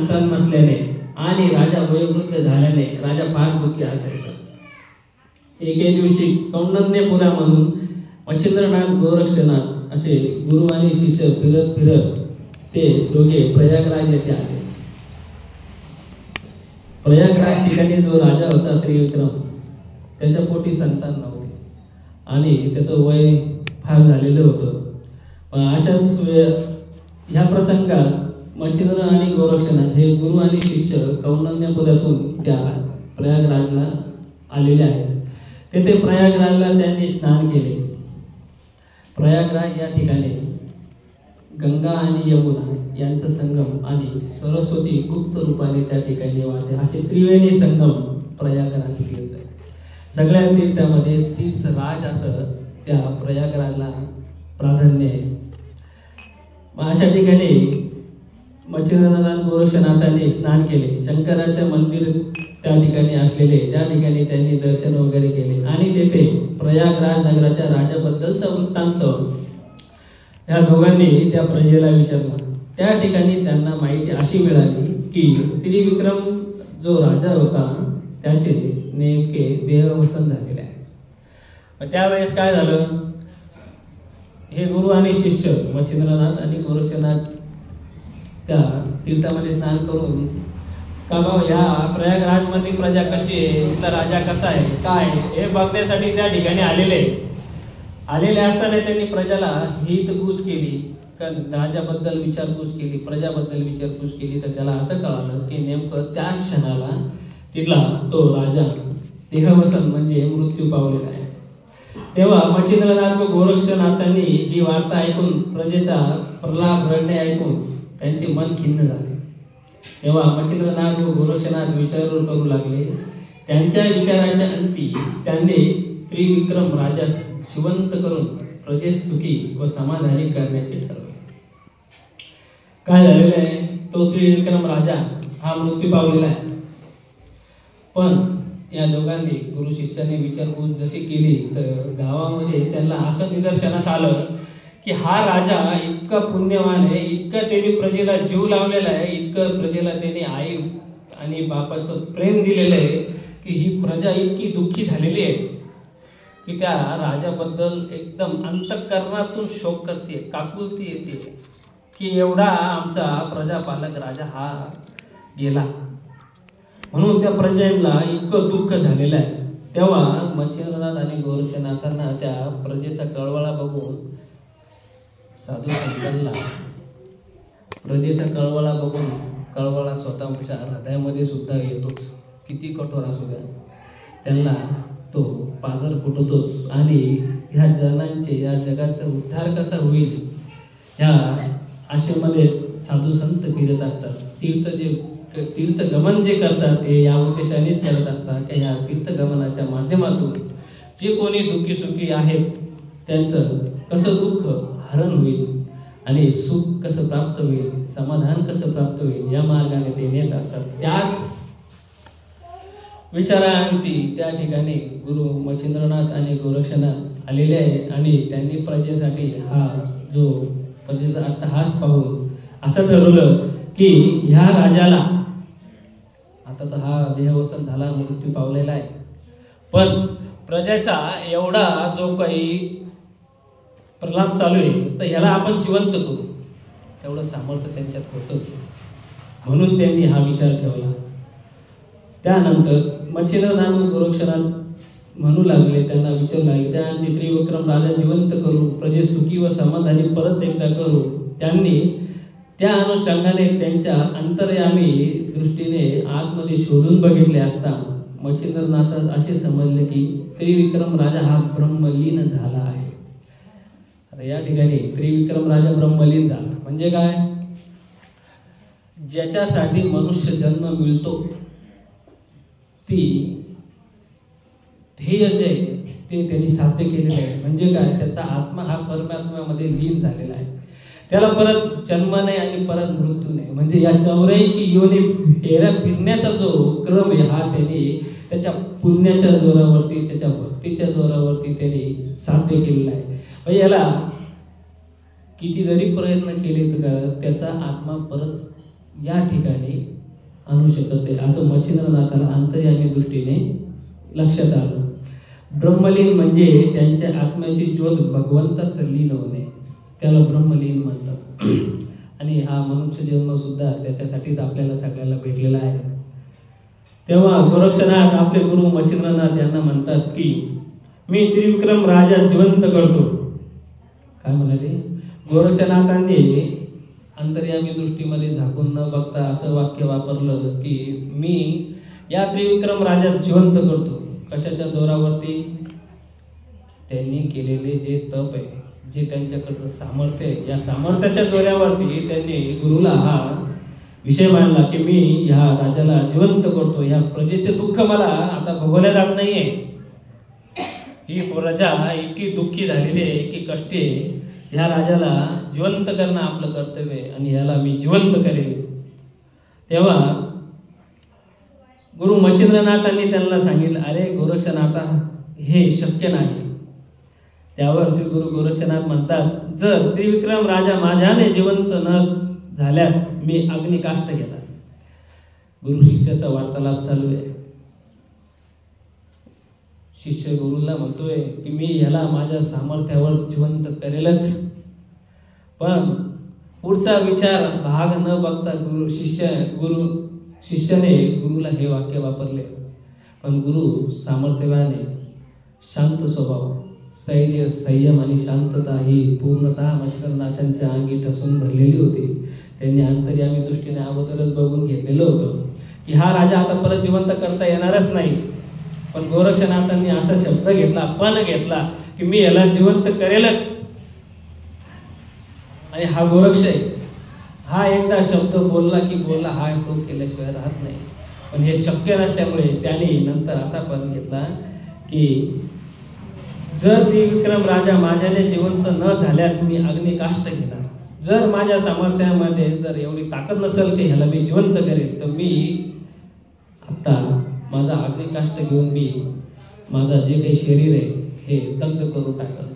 संतान नसल्याने आणि राजा वयोवृद्ध झाल्याने राजा फार दुःखी असायचा. एके दिवशी कौंडण्यपुरामधून मच्छिंद्रनाथ गोरक्षनाथ असे गुरु आणि शिष्य फिरत फिरत ते दोघे प्रयागराज येथे आले. प्रयागराज ठिकाणी जो राजा होता त्रिविक्रम, त्याच्या पोटी संतान नव्हते आणि त्याचं वय फार झालेलं होतं. अशाच ह्या प्रसंगात मच्छिंद्र आणि गोरक्षनाथ हे गुरु आणि शिष्य कौंडण्यपुरातून त्या प्रयागराजला आलेले आहेत. तेथे प्रयागराजला त्यांनी स्नान केले. प्रयागराज या ठिकाणी गंगा आणि यमुना यांचा संगम आणि सरस्वती गुप्त रूपाने त्या ठिकाणी वाहते. असे त्रिवेणी संगम प्रयागराज तीर्थ आहे. सगळ्या तीर्थामध्ये तीर्थराज असं त्या प्रयागराजला प्राधान्य आहे. अशा ठिकाणी मच्छिंद्रनाथ गोरक्षनाथांनी स्नान केले. शंकराचे मंदिर त्या ठिकाणी असलेले त्या ठिकाणी त्यांनी दर्शन वगैरे केले आणि तेथे प्रयागराज नगराच्या राजाबद्दलचा वृत्तांत या दोघांनी त्या प्रजेला विचारला. त्या ठिकाणी त्यांना माहिती अशी मिळाली की त्रिविक्रम जो राजा होता त्याचे नेमके देहावसन झालेले आहे. त्यावेळेस काय झालं, हे गुरु आणि शिष्य मच्छिंद्रनाथ आणि गोरक्षनाथ त्या तीर्थामध्ये स्नान करून का बाबा या प्रयागराजमधली प्रजा कशी आहे, इथला राजा कसा आहे, काय हे बघण्यासाठी त्या ठिकाणी आलेले असताना त्यांनी प्रजाला हितगुज केली, राजाबद्दल विचारपूस केली, प्रजाबद्दल विचारपूस केली. तर त्याला असं कळालं की नेमकं त्या क्षणाला तिथला तो राजा देहावसन म्हणजे मृत्यू पावलेला आहे. तेव्हा मच्छिंद्रनाथ व गोरक्षनाथांनी ही वार्ता ऐकून प्रजेचा प्रलाप रडणे ऐकून त्यांचे मन खिन्न झाले. तेव्हा मच्छिंद्रनाथ व गोरक्षनाथ विचार करू लागले. त्यांच्या विचाराच्या अंती त्यांनी त्रिविक्रम राजास जिवंत करून प्रजेस सुखी व समाधानी करण्याचे ठरवले. काय झालेलं आहे, तो त्रिविक्रम राजा हा मृत्यू पावलेला आहे. पण या दोघांनी गुरु शिष्याने विचारपूस जशी केली तर गावामध्ये त्यांना असं निदर्शनास आलं की हा राजा इतका पुण्यवान आहे, इतकं त्यांनी प्रजेला जीव लावलेला आहे, इतकं प्रजेला त्यांनी आई आणि बापाचं प्रेम दिलेलं आहे की ही प्रजा इतकी दुःखी झालेली आहे की त्या राजाबद्दल एकदम अंतःकरणातून शोक करते, काकुलती येते की एवढा आमचा प्रजापालक राजा हा गेला. म्हणून त्या प्रजेला इतकं दुःख झालेलं आहे. तेव्हा मच्छिंद्रनाथ आणि गोरक्षनाथांना त्या प्रजेचा कळवळा बघून साधू संतांना प्रजेचा कळवळा स्वतःच्या हृदयामध्ये सुद्धा येतोच, किती कठोर असू द्या त्यांना तो पाझर फुटतो. आणि ह्या जनांचे या जगाचा उद्धार कसा होईल ह्या आशेमध्ये साधू संत फिरत असतात. तीर्थगमन जे करतात ते या उद्देशानेच करत असतात की ह्या तीर्थगमनाच्या माध्यमातून जे कोणी दुःखी सुखी आहेत त्यांचं कसं दुःख हरण होईल आणि सुख कसं प्राप्त होईल, समाधान कसं प्राप्त होईल या मार्गाने ते नेत असतात. त्याच विचारांती त्या ठिकाणी गुरु मच्छिंद्रनाथ आणि गोरक्षनाथ आलेले आहे आणि त्यांनी प्रजेसाठी हा जो प्रजेचा अट्टहास पाहून असं ठरवलं की ह्या राजाला आता तर हा देहावसन झाला, मृत्यू पावलेला आहे, पण प्रजेचा एवढा जो काही प्रलाप चालू आहे तर ह्याला आपण जिवंत करू, तेवढं सामर्थ्य त्यांच्यात होतं. म्हणून त्यांनी हा विचार ठेवला. त्यानंतर मच्छिंद्रनाथ व गोरक्षनाथ म्हणू लागले, त्यांना विचारू लागले, त्यानंतर त्रिविक्रम राजा जिवंत करू, प्रजे सुखी व समाधानी परत एकदा करू. त्यांनी त्या अनुषंगाने त्यांच्या अंतर्यामी दृष्टीने आतमध्ये शोधून बघितले असता मच्छिंद्रनाथ असे समजले की त्रिविक्रम राजा हा ब्रह्मलीन झाला आहे. आता या ठिकाणी त्रिविक्रम राजा ब्रह्मलीन झाला म्हणजे काय, ज्याच्यासाठी मनुष्य जन्म मिळतो ती ध्येय जे ते त्यांनी साध्य केलेलं आहे. म्हणजे काय, त्याचा आत्मा हा परमात्म्यामध्ये लीन झालेला आहे. त्याला परत जन्म नाही आणि परत मृत्यू नाही. म्हणजे या 84 योनी फेऱ्या फिरण्याचा जो क्रम आहे हा त्यांनी त्याच्या पुण्याच्या जोरावरती, त्याच्या भक्तीच्या जोरावरती त्यांनी साध्य केलेला आहे. म्हणजे याला किती जरी प्रयत्न केले तर त्याचा आत्मा परत या ठिकाणी जाणू शकत नाही, असं मच्छिंद्रनाथाला अंतर्यामी दृष्टीने लक्षात आलं. ब्रह्मलीन म्हणजे त्यांच्या आत्म्याची ज्योत भगवंतात लीन होणे, त्याला ब्रह्मलीन म्हणतात. आणि हा मनुष्य जन्म सुद्धा त्याच्यासाठीच आपल्याला सगळ्याला भेटलेला आहे. तेव्हा गोरक्षनाथ आपले गुरु मच्छिंद्रनाथ यांना म्हणतात की मी त्रिविक्रम राजा जिवंत करतो. काय म्हणाले? गोरक्षनाथांनी अंतर्यामी दृष्टीमध्ये झाकून न बघता असं वाक्य वापरलं की मी या त्रिविक्रम राजा जिवंत करतो. कशाच्या जोरावरती? त्यांनी केलेले जे तप आहे, जे त्यांच्याकडचं सामर्थ्य आहे, या सामर्थ्याच्या जोरावरती त्यांनी गुरुला हा विषय मांडला की मी ह्या राजाला जिवंत करतो. ह्या प्रजेचे दुःख मला आता भोगवल्या जात नाहीये. ही प्रजा इतकी दुःखी झालेली आहे, इतकी कष्टी आहे. ह्या राजाला जिवंत करणं आपलं कर्तव्य आहे आणि ह्याला मी जिवंत करेन. तेव्हा गुरु मच्छिंद्रनाथांनी त्यांना सांगितलं, अरे गोरक्षनाथा, हे शक्य नाही. त्यावर श्री गुरु गोरक्षनाथ म्हणतात, जर त्रिविक्रम राजा माझ्याने जिवंत न झाल्यास मी अग्निकाष्ट घेणार. गुरु शिष्याचा वार्तालाप चालू आहे. शिष्य गुरुला म्हणतोय की मी ह्याला माझ्या सामर्थ्यावर जिवंत करेलच. पण पुढचा विचार भाग न बघता शिष्याने गुरुला हे वाक्य वापरले. पण गुरु सामर्थ्यवान आहे, शांत स्वभाव, स्थैर्य, संयम आणि शांतता ही पूर्णतः मच्छिंद्रनाथांच्या अंगी ठसून भरलेली होती. त्यांनी अंतर्यामी दृष्टीने अगोदरच बघून घेतलेलं होतं की हा राजा आता परत जिवंत करता येणारच नाही. पण गोरक्षनाथांनी असा शब्द घेतला, पण घेतला की मी याला जिवंत करेलच. आणि हा गोरक्ष आहे, हा एकदा शब्द बोलला की बोलला, हा तो केल्याशिवाय राहत नाही. पण हे शक्य नसल्यामुळे त्याने नंतर असा पण घेतला की जर त्रिविक्रम राजा माझ्याने जिवंत न झाल्यास मी अग्निकाष्ट घेणार. जर माझ्या सामर्थ्यामध्ये जर एवढी ताकद नसेल की ह्याला मी जिवंत करेन, तर मी आता माझा अग्निकाष्ट घेऊन मी माझा जे काही शरीर आहे हे दग्ध करून टाकलं.